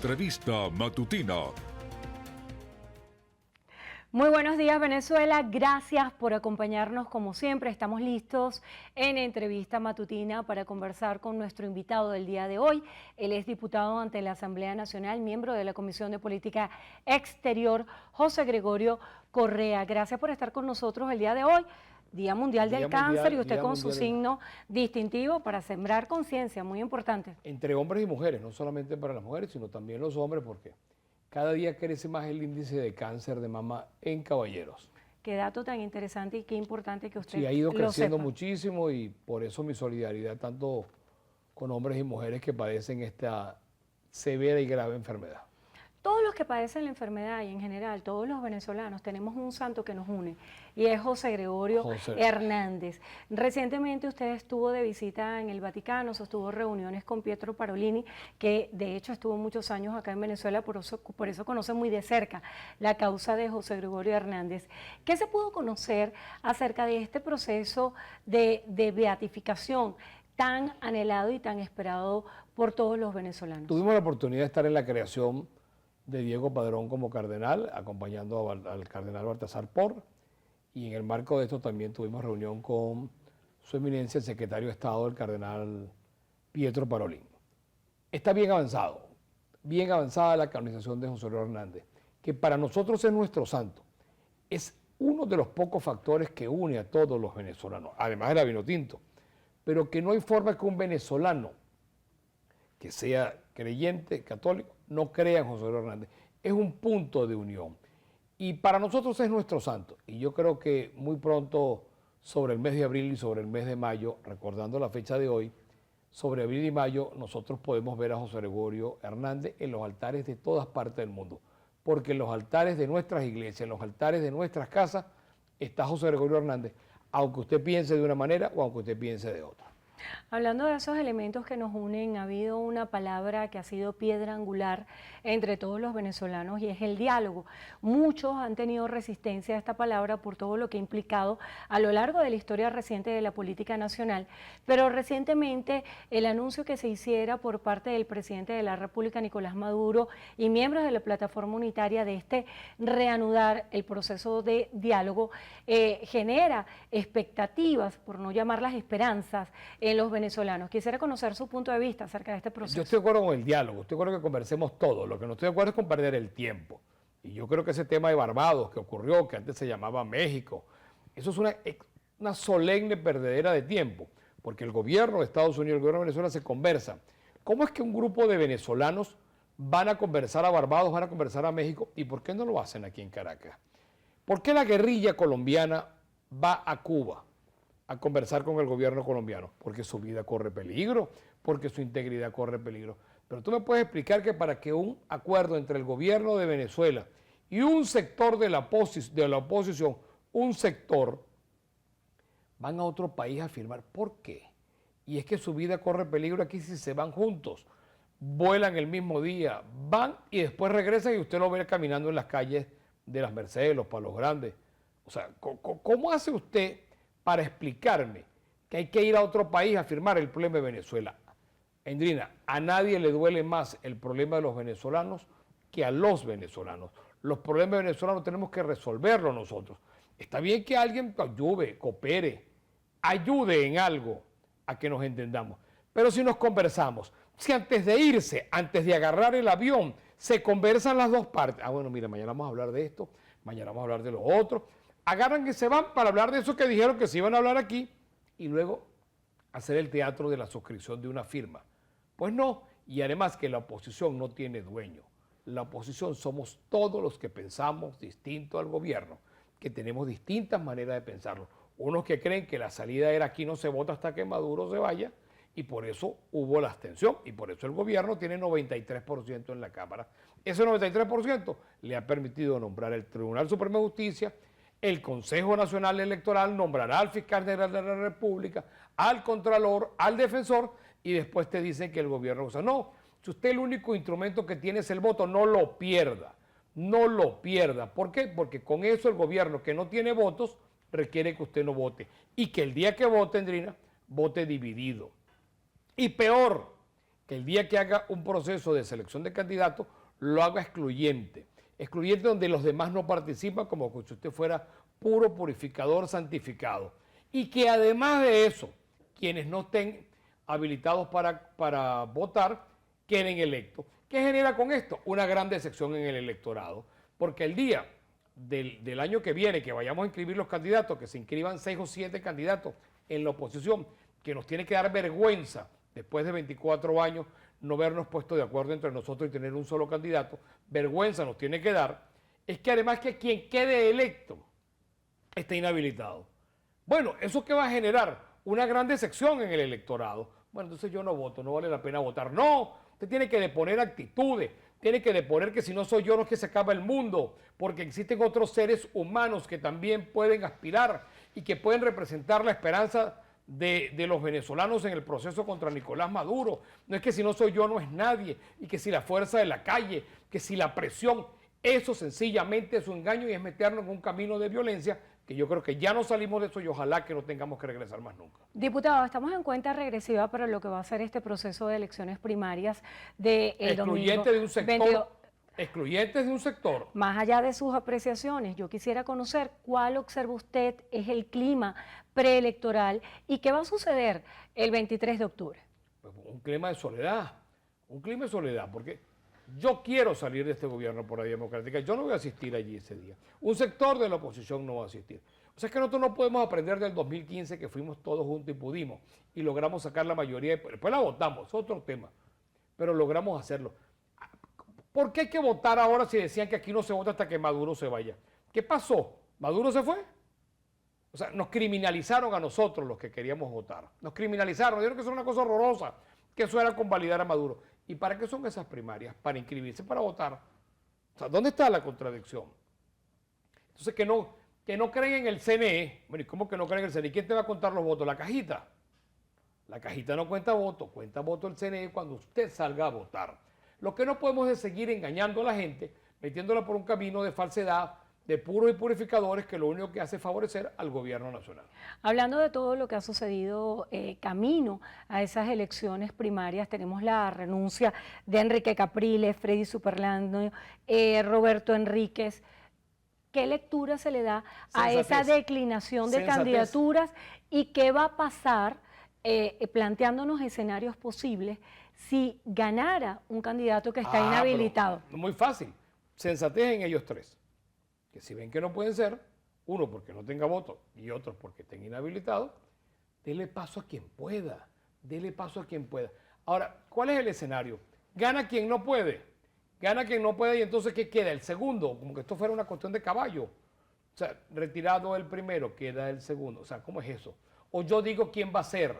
Entrevista Matutina. Muy buenos días, Venezuela. Gracias por acompañarnos como siempre. Estamos listos en Entrevista Matutina para conversar con nuestro invitado del día de hoy. Él es diputado ante la Asamblea Nacional, miembro de la Comisión de Política Exterior, José Gregorio Correa. Gracias por estar con nosotros el día de hoy. Día Mundial del Cáncer, y usted con su signo distintivo para sembrar conciencia, muy importante. Entre hombres y mujeres, no solamente para las mujeres, sino también los hombres, porque cada día crece más el índice de cáncer de mama en caballeros. Qué dato tan interesante y qué importante que usted Sí, ha ido creciendo sepa. muchísimo, y por eso mi solidaridad tanto con hombres y mujeres que padecen esta severa y grave enfermedad. Todos los que padecen la enfermedad y en general todos los venezolanos tenemos un santo que nos une y es José Gregorio Hernández. Recientemente usted estuvo de visita en el Vaticano, sostuvo reuniones con Pietro Parolin, que de hecho estuvo muchos años acá en Venezuela, por eso conoce muy de cerca la causa de José Gregorio Hernández. ¿Qué se pudo conocer acerca de este proceso de beatificación tan anhelado y tan esperado por todos los venezolanos? Tuvimos la oportunidad de estar en la creación de Diego Padrón como cardenal, acompañando al cardenal Baltasar Porras, y en el marco de esto también tuvimos reunión con su eminencia, el secretario de Estado, el cardenal Pietro Parolin. Está bien avanzada la canonización de José Gregorio Hernández, que para nosotros es nuestro santo. Es uno de los pocos factores que une a todos los venezolanos, además de la vino tinto, pero que no hay forma que un venezolano que sea creyente, católico, no crea en José Gregorio Hernández. Es un punto de unión. Y para nosotros es nuestro santo. Y yo creo que muy pronto, sobre el mes de abril y sobre el mes de mayo, recordando la fecha de hoy, sobre abril y mayo, nosotros podemos ver a José Gregorio Hernández en los altares de todas partes del mundo. Porque en los altares de nuestras iglesias, en los altares de nuestras casas, está José Gregorio Hernández, aunque usted piense de una manera o aunque usted piense de otra. Hablando de esos elementos que nos unen, ha habido una palabra que ha sido piedra angular entre todos los venezolanos y es el diálogo. Muchos han tenido resistencia a esta palabra por todo lo que ha implicado a lo largo de la historia reciente de la política nacional, pero recientemente el anuncio que se hiciera por parte del presidente de la República, Nicolás Maduro, y miembros de la plataforma unitaria de reanudar el proceso de diálogo, genera expectativas, por no llamarlas esperanzas, en los venezolanos. Quisiera conocer su punto de vista acerca de este proceso. Yo estoy de acuerdo con el diálogo, estoy de acuerdo que conversemos todo. Lo que no estoy de acuerdo es con perder el tiempo. Y yo creo que ese tema de Barbados que ocurrió, que antes se llamaba México, eso es una solemne perdedera de tiempo, porque el gobierno de Estados Unidos y el gobierno de Venezuela se conversan. ¿Cómo es que un grupo de venezolanos van a conversar a Barbados, van a conversar a México, y por qué no lo hacen aquí en Caracas? ¿Por qué la guerrilla colombiana va a Cuba a conversar con el gobierno colombiano? Porque su vida corre peligro, porque su integridad corre peligro. Pero tú me puedes explicar que para que un acuerdo entre el gobierno de Venezuela y un sector de la oposición, un sector, van a otro país a firmar. ¿Por qué? Y es que su vida corre peligro aquí si se van juntos, vuelan el mismo día, van y después regresan y usted lo ve caminando en las calles de las Mercedes, los Palos Grandes. O sea, ¿cómo hace usted para explicarme que hay que ir a otro país a firmar el problema de Venezuela? Endrina, a nadie le duele más el problema de los venezolanos que a los venezolanos. Los problemas venezolanos tenemos que resolverlos nosotros. Está bien que alguien ayude, coopere, ayude en algo a que nos entendamos. Pero si nos conversamos, si antes de irse, antes de agarrar el avión, se conversan las dos partes. Ah, bueno, mira, mañana vamos a hablar de esto, mañana vamos a hablar de lo otro. Agarran que se van para hablar de eso que dijeron que se iban a hablar aquí y luego hacer el teatro de la suscripción de una firma. Pues no, y además que la oposición no tiene dueño. La oposición somos todos los que pensamos distinto al gobierno, que tenemos distintas maneras de pensarlo. Unos que creen que la salida era aquí no se vota hasta que Maduro se vaya, y por eso hubo la abstención, y por eso el gobierno tiene 93% en la Cámara. Ese 93% le ha permitido nombrar el Tribunal Supremo de Justicia, el Consejo Nacional Electoral nombrará al fiscal general de la República, al contralor, al defensor, y después te dicen que el gobierno usa. No, si usted el único instrumento que tiene es el voto, no lo pierda, no lo pierda. ¿Por qué? Porque con eso el gobierno que no tiene votos requiere que usted no vote, y que el día que vote, Andrina, vote dividido. Y peor, que el día que haga un proceso de selección de candidatos, lo haga excluyente. Excluyente donde los demás no participan, como si usted fuera puro purificador santificado. Y que además de eso, quienes no estén habilitados para votar, queden electos. ¿Qué genera con esto? Una gran decepción en el electorado. Porque el día del año que viene, que vayamos a inscribir los candidatos, que se inscriban 6 o 7 candidatos en la oposición, que nos tiene que dar vergüenza, después de 24 años, no vernos puesto de acuerdo entre nosotros y tener un solo candidato, vergüenza nos tiene que dar, es que además que quien quede electo esté inhabilitado. Bueno, ¿eso qué va a generar? Una gran decepción en el electorado. Bueno, entonces yo no voto, no vale la pena votar. No, usted tiene que deponer actitudes, tiene que deponer que si no soy yo no es que se acaba el mundo, porque existen otros seres humanos que también pueden aspirar y que pueden representar la esperanza de los venezolanos en el proceso contra Nicolás Maduro. No es que si no soy yo no es nadie, y que si la fuerza de la calle, que si la presión, eso sencillamente es un engaño y es meternos en un camino de violencia que yo creo que ya no salimos de eso y ojalá que no tengamos que regresar más nunca. Diputado, estamos en cuenta regresiva para lo que va a ser este proceso de elecciones primarias de el excluyente domingo de un sector, 22. excluyentes de un sector. Más allá de sus apreciaciones, yo quisiera conocer cuál observa usted es el clima preelectoral y qué va a suceder el 23 de octubre. Pues un clima de soledad, porque yo quiero salir de este gobierno por la vía democrática, yo no voy a asistir allí ese día. Un sector de la oposición no va a asistir. O sea, es que nosotros no podemos aprender del 2015 que fuimos todos juntos y pudimos y logramos sacar la mayoría, después la votamos, es otro tema, pero logramos hacerlo. ¿Por qué hay que votar ahora si decían que aquí no se vota hasta que Maduro se vaya? ¿Qué pasó? ¿Maduro se fue? O sea, nos criminalizaron a nosotros los que queríamos votar. Nos criminalizaron, dijeron que eso era una cosa horrorosa, que eso era convalidar a Maduro. ¿Y para qué son esas primarias? Para inscribirse, para votar. O sea, ¿dónde está la contradicción? Entonces, que no creen en el CNE. Bueno, ¿y cómo que no creen en el CNE? ¿Quién te va a contar los votos? La cajita. La cajita no cuenta voto el CNE cuando usted salga a votar. Lo que no podemos es seguir engañando a la gente, metiéndola por un camino de falsedad, de puros y purificadores que lo único que hace es favorecer al gobierno nacional. Hablando de todo lo que ha sucedido camino a esas elecciones primarias, tenemos la renuncia de Enrique Capriles, Freddy Superlando, Roberto Enríquez. ¿Qué lectura se le da a esa declinación de candidaturas y qué va a pasar planteándonos escenarios posibles si ganara un candidato que está inhabilitado? Muy fácil, sensatez en ellos tres. Que si ven que no pueden ser, uno porque no tenga voto y otro porque estén inhabilitados, dele paso a quien pueda, dele paso a quien pueda. Ahora, ¿cuál es el escenario? Gana quien no puede y entonces ¿qué queda? El segundo, como que esto fuera una cuestión de caballo. O sea, retirado el primero, queda el segundo. O sea, ¿cómo es eso? O yo digo quién va a ser.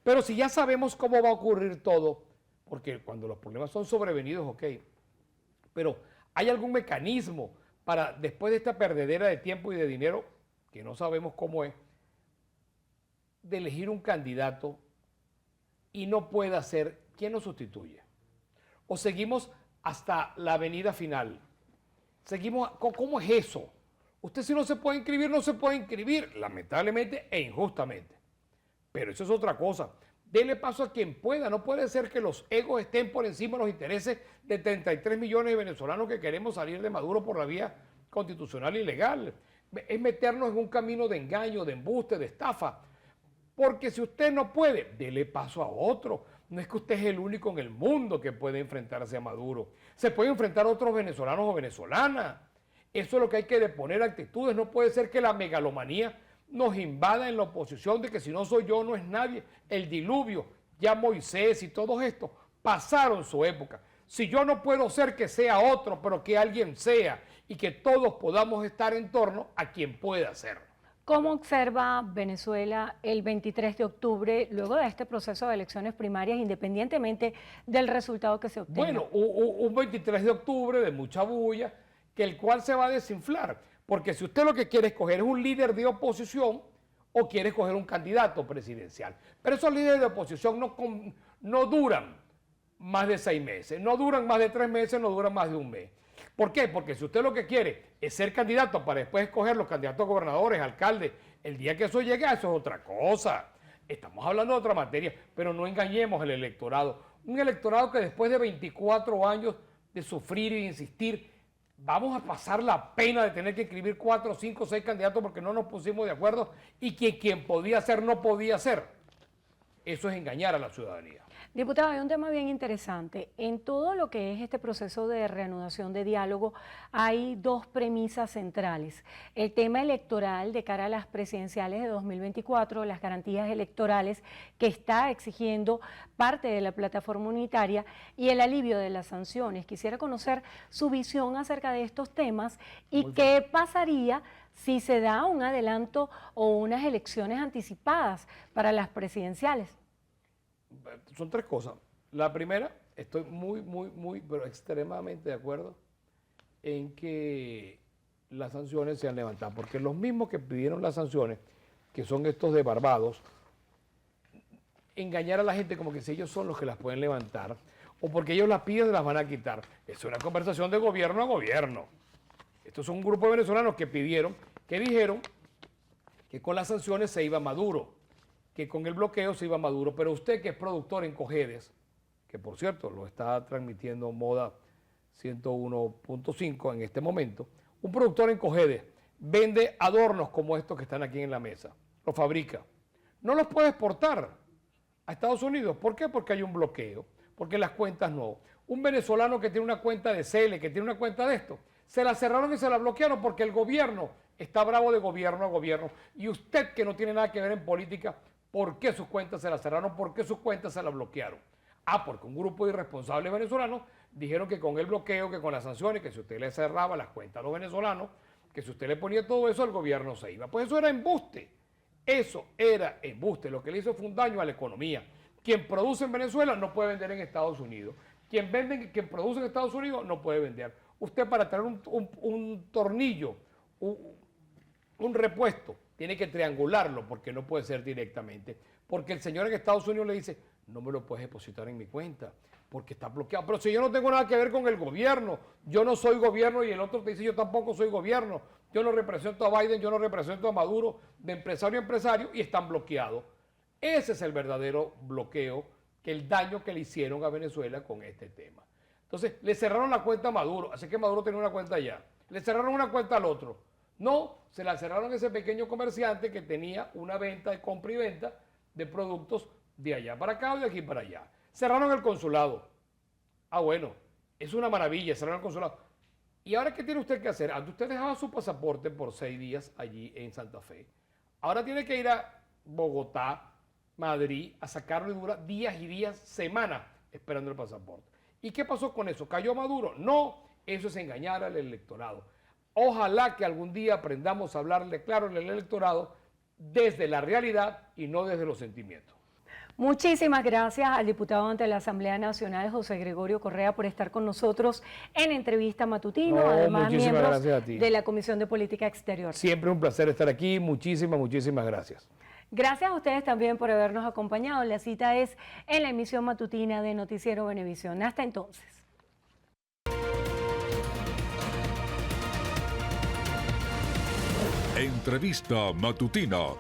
Pero si ya sabemos cómo va a ocurrir todo, porque cuando los problemas son sobrevenidos, ok, pero ¿hay algún mecanismo para, después de esta perdedera de tiempo y de dinero, que no sabemos cómo es, de elegir un candidato y no pueda ser, ¿quién lo sustituye? ¿O seguimos hasta la avenida final? Seguimos, ¿cómo es eso? Usted si no se puede inscribir, no se puede inscribir, lamentablemente e injustamente. Pero eso es otra cosa. Dele paso a quien pueda. No puede ser que los egos estén por encima de los intereses de 33 millones de venezolanos que queremos salir de Maduro por la vía constitucional y legal. Es meternos en un camino de engaño, de embuste, de estafa. Porque si usted no puede, dele paso a otro. No es que usted es el único en el mundo que puede enfrentarse a Maduro. Se puede enfrentar a otros venezolanos o venezolanas. Eso es lo que hay que deponer actitudes. No puede ser que la megalomanía nos invada en la oposición de que si no soy yo no es nadie. El diluvio, ya Moisés y todos estos pasaron su época. Si yo no puedo ser, que sea otro, pero que alguien sea y que todos podamos estar en torno a quien pueda ser. ¿Cómo observa Venezuela el 23 de octubre, luego de este proceso de elecciones primarias, independientemente del resultado que se obtenga? Bueno, un 23 de octubre de mucha bulla, que el cual se va a desinflar. Porque si usted lo que quiere escoger es un líder de oposición o quiere escoger un candidato presidencial. Pero esos líderes de oposición no duran más de 6 meses, no duran más de 3 meses, no duran más de un mes. ¿Por qué? Porque si usted lo que quiere es ser candidato para después escoger los candidatos a gobernadores, alcaldes, el día que eso llegue, eso es otra cosa. Estamos hablando de otra materia, pero no engañemos al electorado. Un electorado que después de 24 años de sufrir e insistir, vamos a pasar la pena de tener que escribir 4, 5, 6 candidatos porque no nos pusimos de acuerdo y que quien podía ser no podía ser. Eso es engañar a la ciudadanía. Diputado, hay un tema bien interesante. En todo lo que es este proceso de reanudación de diálogo hay dos premisas centrales. El tema electoral de cara a las presidenciales de 2024, las garantías electorales que está exigiendo parte de la plataforma unitaria y el alivio de las sanciones. Quisiera conocer su visión acerca de estos temas y qué pasaría si se da un adelanto o unas elecciones anticipadas para las presidenciales. Son tres cosas. La primera, estoy pero extremadamente de acuerdo en que las sanciones sean levantadas, porque los mismos que pidieron las sanciones, que son estos de Barbados, engañar a la gente como que si ellos son los que las pueden levantar, o porque ellos las piden, las van a quitar. Es una conversación de gobierno a gobierno. Estos son un grupo de venezolanos que dijeron que con las sanciones se iba Maduro, que con el bloqueo se iba Maduro, pero usted que es productor en Cojedes, que por cierto lo está transmitiendo Moda 101.5 en este momento, un productor en Cojedes vende adornos como estos que están aquí en la mesa, los fabrica, no los puede exportar a Estados Unidos. ¿Por qué? Porque hay un bloqueo, porque las cuentas no. Un venezolano que tiene una cuenta de Cele, que tiene una cuenta de esto, se la cerraron y se la bloquearon porque el gobierno está bravo de gobierno a gobierno. Y usted que no tiene nada que ver en política, ¿por qué sus cuentas se las cerraron? ¿Por qué sus cuentas se las bloquearon? Porque un grupo de irresponsables venezolanos dijeron que con el bloqueo, que con las sanciones, que si usted le cerraba las cuentas a los venezolanos, que si usted le ponía todo eso, el gobierno se iba. Pues eso era embuste. Eso era embuste. Lo que le hizo fue un daño a la economía. Quien produce en Venezuela no puede vender en Estados Unidos. Quien produce en Estados Unidos no puede vender. Usted para tener un tornillo, un repuesto, tiene que triangularlo porque no puede ser directamente. Porque el señor en Estados Unidos le dice, no me lo puedes depositar en mi cuenta porque está bloqueado. Pero si yo no tengo nada que ver con el gobierno, yo no soy gobierno, y el otro te dice, yo tampoco soy gobierno, yo no represento a Biden, yo no represento a Maduro, de empresario a empresario, y están bloqueados. Ese es el verdadero bloqueo, que el daño que le hicieron a Venezuela con este tema. Entonces, le cerraron la cuenta a Maduro, así que Maduro tenía una cuenta allá. Le cerraron una cuenta al otro. No, se la cerraron a ese pequeño comerciante que tenía una venta de compra y venta de productos de allá para acá o de aquí para allá. Cerraron el consulado. Bueno, es una maravilla, cerraron el consulado. ¿Y ahora qué tiene usted que hacer? Antes usted dejaba su pasaporte por 6 días allí en Santa Fe. Ahora tiene que ir a Bogotá, Madrid, a sacarlo, y dura días y días, semanas esperando el pasaporte. ¿Y qué pasó con eso? ¿Cayó Maduro? No, eso es engañar al electorado. Ojalá que algún día aprendamos a hablarle claro al electorado desde la realidad y no desde los sentimientos. Muchísimas gracias al diputado ante la Asamblea Nacional, José Gregorio Correa, por estar con nosotros en Entrevista Matutino, además miembros de la Comisión de Política Exterior. Siempre un placer estar aquí, muchísimas gracias. Gracias a ustedes también por habernos acompañado. La cita es en la emisión matutina de Noticiero Venevisión. Hasta entonces. Entrevista Matutina